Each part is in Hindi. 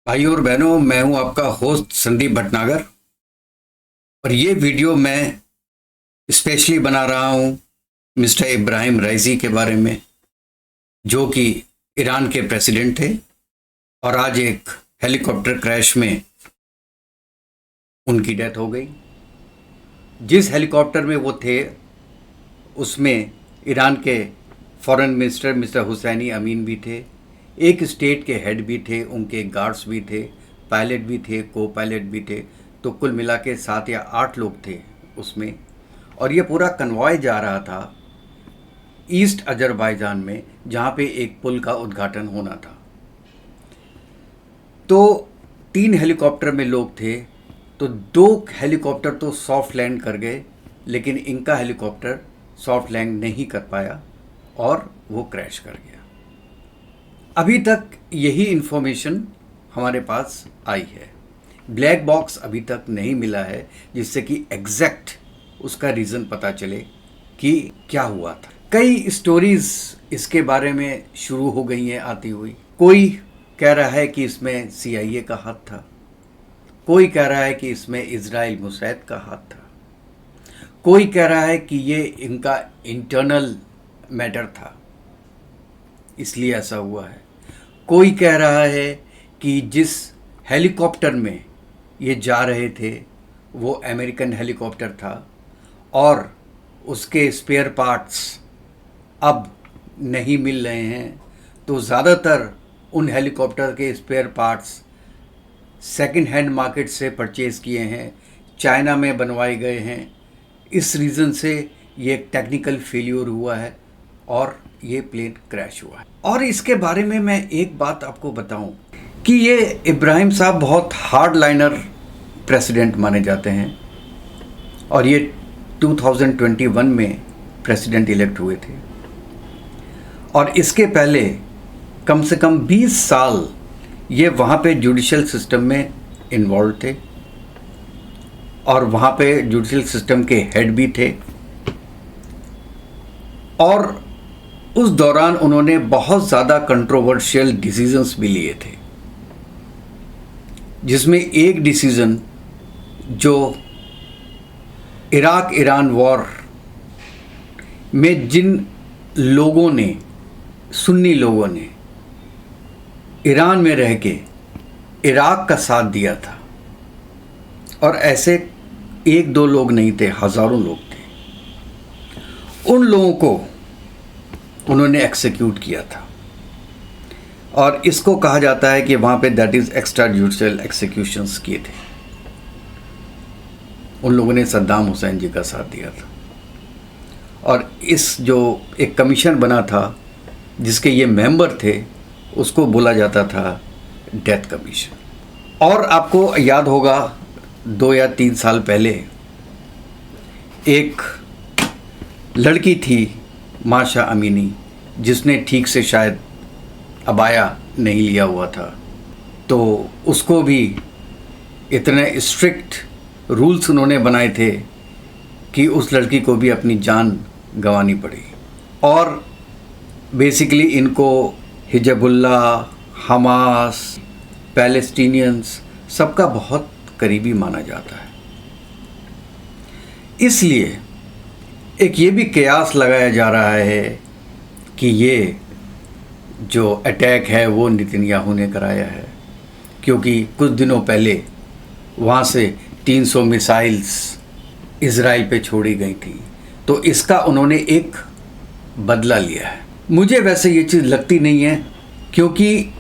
भाइयों और बहनों, मैं हूं आपका होस्ट संदीप भटनागर और ये वीडियो मैं स्पेशली बना रहा हूं मिस्टर इब्राहिम रईसी के बारे में, जो कि ईरान के प्रेसिडेंट थे और आज एक हेलीकॉप्टर क्रैश में उनकी डेथ हो गई। जिस हेलीकॉप्टर में वो थे उसमें ईरान के फॉरेन मिनिस्टर मिस्टर हुसैनी अमीन भी थे, एक स्टेट के हेड भी थे, उनके गार्ड्स भी थे, पायलट भी थे, को पायलट भी थे। तो कुल मिला के 7 या 8 लोग थे उसमें। और ये पूरा कन्वॉय जा रहा था ईस्ट अजरबैजान में, जहाँ पे एक पुल का उद्घाटन होना था। तो 3 हेलीकॉप्टर में लोग थे, तो 2 हेलीकॉप्टर तो सॉफ्ट लैंड कर गए, लेकिन इनका हेलीकॉप्टर सॉफ्ट लैंड नहीं कर पाया और वो क्रैश कर गया। अभी तक यही इन्फॉर्मेशन हमारे पास आई है। ब्लैक बॉक्स अभी तक नहीं मिला है जिससे कि एग्जैक्ट उसका रीज़न पता चले कि क्या हुआ था। कई स्टोरीज इसके बारे में शुरू हो गई हैं आती हुई। कोई कह रहा है कि इसमें CIA का हाथ था, कोई कह रहा है कि इसमें इजराइल मुसैद का हाथ था, कोई कह रहा है कि ये इनका इंटरनल मैटर था इसलिए ऐसा हुआ है, कोई कह रहा है कि जिस हेलीकॉप्टर में ये जा रहे थे वो अमेरिकन हेलीकॉप्टर था और उसके स्पेयर पार्ट्स अब नहीं मिल रहे हैं। तो ज़्यादातर उन हेलीकॉप्टर के spare parts second hand market से परचेज़ किए हैं, चाइना में बनवाए गए हैं। इस रीज़न से ये एक टेक्निकल फेल्योर हुआ है और ये प्लेन क्रैश हुआ है। और इसके बारे में मैं एक बात आपको बताऊं कि ये इब्राहिम साहब बहुत हार्ड लाइनर प्रेसिडेंट माने जाते हैं और ये 2021 में प्रेसिडेंट इलेक्ट हुए थे और इसके पहले कम से कम 20 साल ये वहाँ पे जुडिशल सिस्टम में इन्वॉल्व थे और वहाँ पे जुडिशल सिस्टम के हेड भी थे। और उस दौरान उन्होंने बहुत ज़्यादा कंट्रोवर्शियल डिसीजंस भी लिए थे, जिसमें एक डिसीज़न जो इराक ईरान वॉर में जिन लोगों ने, सुन्नी लोगों ने ईरान में रह के इराक का साथ दिया था, और ऐसे 1-2 लोग नहीं थे, हज़ारों लोग थे, उन लोगों को उन्होंने एक्सिक्यूट किया था। और इसको कहा जाता है कि वहाँ पे दैट इज़ एक्स्ट्रा जुडिशियल एक्सिक्यूशंस किए थे। उन लोगों ने सद्दाम हुसैन जी का साथ दिया था और इस जो एक कमीशन बना था जिसके ये मेंबर थे उसको बोला जाता था डेथ कमीशन। और आपको याद होगा 2 या 3 साल पहले एक लड़की थी माशा अमीनी, जिसने ठीक से शायद अबाया नहीं लिया हुआ था, तो उसको भी इतने स्ट्रिक्ट रूल्स उन्होंने बनाए थे कि उस लड़की को भी अपनी जान गंवानी पड़ी। और बेसिकली इनको हिजबुल्लाह, हमास, पैलेस्टीनियंस सबका बहुत करीबी माना जाता है। इसलिए एक ये भी कयास लगाया जा रहा है कि ये जो अटैक है वो नेतन्याहू ने कराया है, क्योंकि कुछ दिनों पहले वहाँ से 300 मिसाइल्स इजराइल पे छोड़ी गई थी, तो इसका उन्होंने एक बदला लिया है। मुझे वैसे ये चीज़ लगती नहीं है, क्योंकि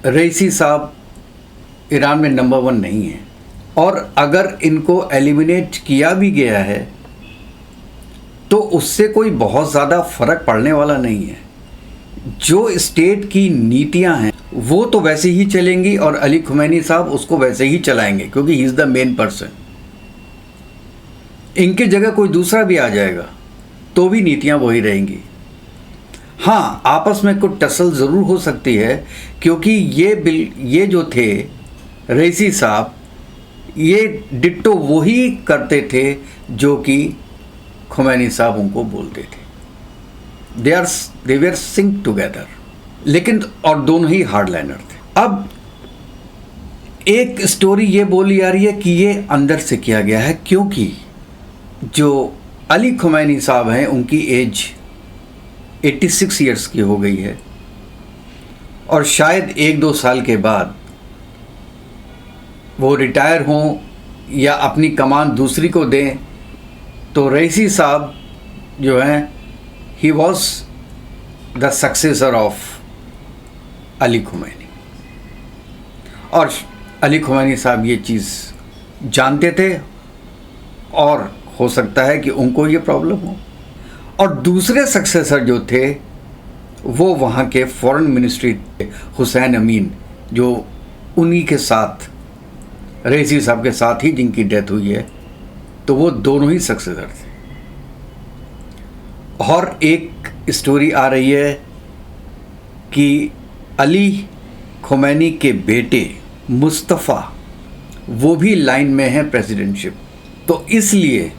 रईसी साहब ईरान में नंबर 1 नहीं है, और अगर इनको एलिमिनेट किया भी गया है तो उससे कोई बहुत ज़्यादा फ़र्क पड़ने वाला नहीं है। जो स्टेट की नीतियां हैं वो तो वैसे ही चलेंगी और अली खुमैनी साहब उसको वैसे ही चलाएंगे, क्योंकि he is the main person. इनके जगह कोई दूसरा भी आ जाएगा तो भी नीतियां वही रहेंगी। हाँ, आपस में कुछ टसल ज़रूर हो सकती है, क्योंकि ये जो थे रईसी साहब, ये डिट्टो वही करते थे जो कि खुमैनी साहब उनको बोलते थे। दे वर सिंक टुगेदर, लेकिन और दोनों ही हार्ड लाइनर थे। अब एक स्टोरी ये बोली जा रही है कि ये अंदर से किया गया है, क्योंकि जो अली खुमैनी साहब हैं उनकी एज 86 ईयर्स की हो गई है और शायद 1-2 साल के बाद वो रिटायर हों या अपनी कमान दूसरी को दें, तो रईसी साहब जो हैं he was the successor of Ali Khomeini. और अली खुमैनी साहब ये चीज़ जानते थे और हो सकता है कि उनको ये प्रॉब्लम हो। और दूसरे सक्सेसर जो थे वो वहाँ के फॉरेन मिनिस्ट्री हुसैन अमीन, जो उन्हीं के साथ रईसी साहब के साथ ही जिनकी डेथ हुई है, तो वो दोनों ही सक्सेसर थे। और एक स्टोरी आ रही है कि अली खुमैनी के बेटे मुस्तफ़ा वो भी लाइन में है प्रेसिडेंटशिप, तो इसलिए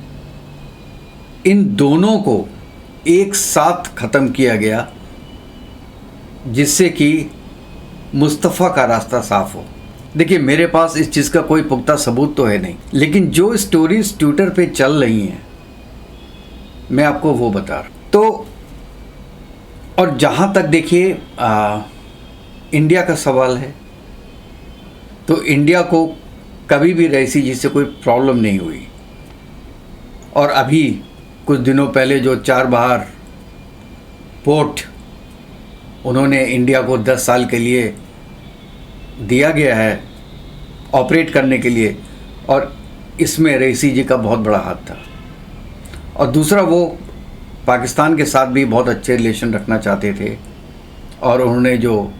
इन दोनों को एक साथ ख़त्म किया गया जिससे कि मुस्तफ़ा का रास्ता साफ हो। देखिए, मेरे पास इस चीज़ का कोई पुख्ता सबूत तो है नहीं, लेकिन जो स्टोरीज ट्विटर पे चल रही हैं मैं आपको वो बता रहा हूँ। तो और जहाँ तक देखिए इंडिया का सवाल है, तो इंडिया को कभी भी रईसी जी से कोई प्रॉब्लम नहीं हुई। और अभी कुछ दिनों पहले जो चारबाग पोर्ट उन्होंने इंडिया को 10 साल के लिए दिया गया है ऑपरेट करने के लिए, और इसमें रईसी जी का बहुत बड़ा हाथ था। और दूसरा, वो पाकिस्तान के साथ भी बहुत अच्छे रिलेशन रखना चाहते थे, और उन्होंने जो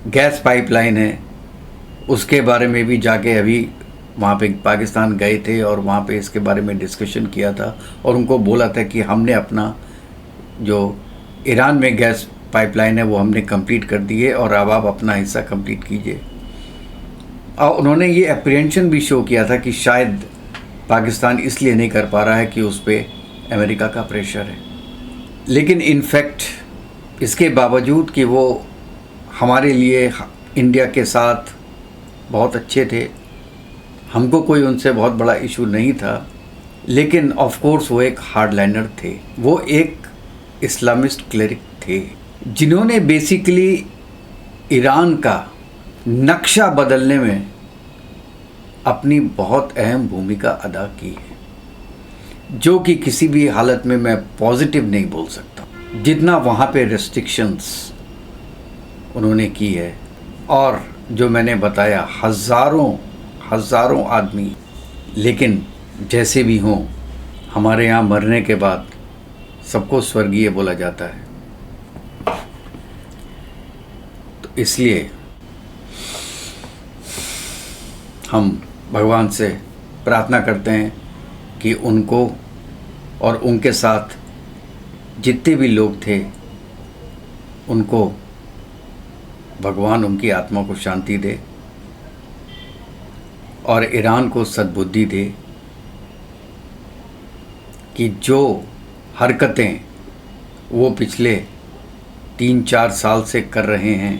गैस पाइपलाइन है उसके बारे में भी जाके अभी वहाँ पे पाकिस्तान गए थे और वहाँ पे इसके बारे में डिस्कशन किया था, और उनको बोला था कि हमने अपना जो ईरान में गैस पाइपलाइन है वो हमने कंप्लीट कर दी है और अब आप अपना हिस्सा कंप्लीट कीजिए। और उन्होंने ये अप्रीहेंशन भी शो किया था कि शायद पाकिस्तान इसलिए नहीं कर पा रहा है कि उस पर अमेरिका का प्रेशर है। लेकिन इनफैक्ट इसके बावजूद कि वो हमारे लिए इंडिया के साथ बहुत अच्छे थे, हमको कोई उनसे बहुत बड़ा इशू नहीं था, लेकिन ऑफ कोर्स वो एक हार्डलाइनर थे। वो एक इस्लामिस्ट क्लेरिक थे जिन्होंने बेसिकली ईरान का नक्शा बदलने में अपनी बहुत अहम भूमिका अदा की है, जो कि किसी भी हालत में मैं पॉजिटिव नहीं बोल सकता। जितना वहाँ पे रेस्ट्रिक्शंस उन्होंने की है, और जो मैंने बताया हज़ारों आदमी, लेकिन जैसे भी हों हमारे यहाँ मरने के बाद सबको स्वर्गीय बोला जाता है। तो इसलिए हम भगवान से प्रार्थना करते हैं कि उनको और उनके साथ जितने भी लोग थे उनको भगवान उनकी आत्मा को शांति दे और ईरान को सद्बुद्धि दे कि जो हरकतें वो पिछले 3-4 साल से कर रहे हैं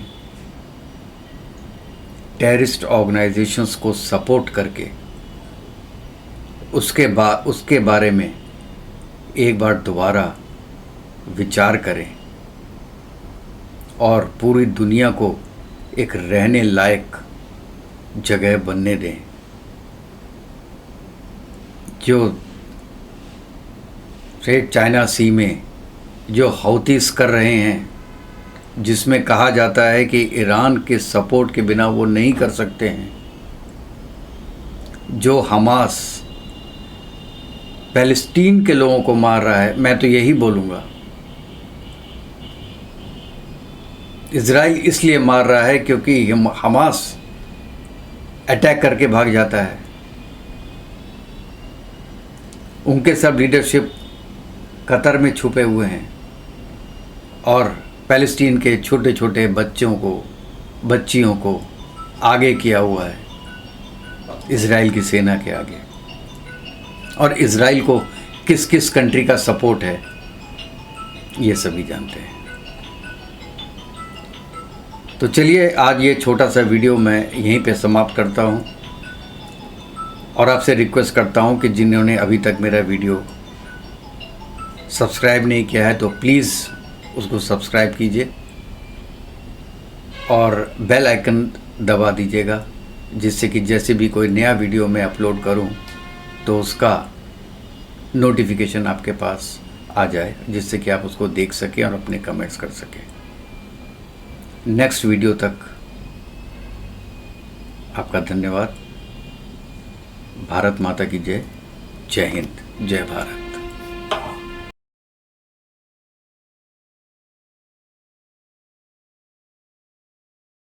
टेररिस्ट ऑर्गेनाइजेशंस को सपोर्ट करके, उसके बारे में एक बार दोबारा विचार करें और पूरी दुनिया को एक रहने लायक जगह बनने दें। जो स्ट्रेट चाइना सी में जो हौतीस कर रहे हैं, जिसमें कहा जाता है कि ईरान के सपोर्ट के बिना वो नहीं कर सकते हैं, जो हमास पैलेस्टीन के लोगों को मार रहा है, मैं तो यही बोलूँगा इज़राइल इसलिए मार रहा है क्योंकि हमास अटैक करके भाग जाता है। उनके सब लीडरशिप कतर में छुपे हुए हैं और पैलेस्टीन के छोटे छोटे बच्चियों को आगे किया हुआ है इज़राइल की सेना के आगे। और इज़राइल को किस किस कंट्री का सपोर्ट है ये सभी जानते हैं। तो चलिए आज ये छोटा सा वीडियो मैं यहीं पे समाप्त करता हूँ और आपसे रिक्वेस्ट करता हूँ कि जिन्होंने अभी तक मेरा वीडियो सब्सक्राइब नहीं किया है तो प्लीज़ उसको सब्सक्राइब कीजिए और बेल आइकन दबा दीजिएगा, जिससे कि जैसे भी कोई नया वीडियो मैं अपलोड करूं तो उसका नोटिफिकेशन आपके पास आ जाए, जिससे कि आप उसको देख सकें और अपने कमेंट्स कर सकें। नेक्स्ट वीडियो तक आपका धन्यवाद। भारत माता की जय। जय हिंद, जय भारत।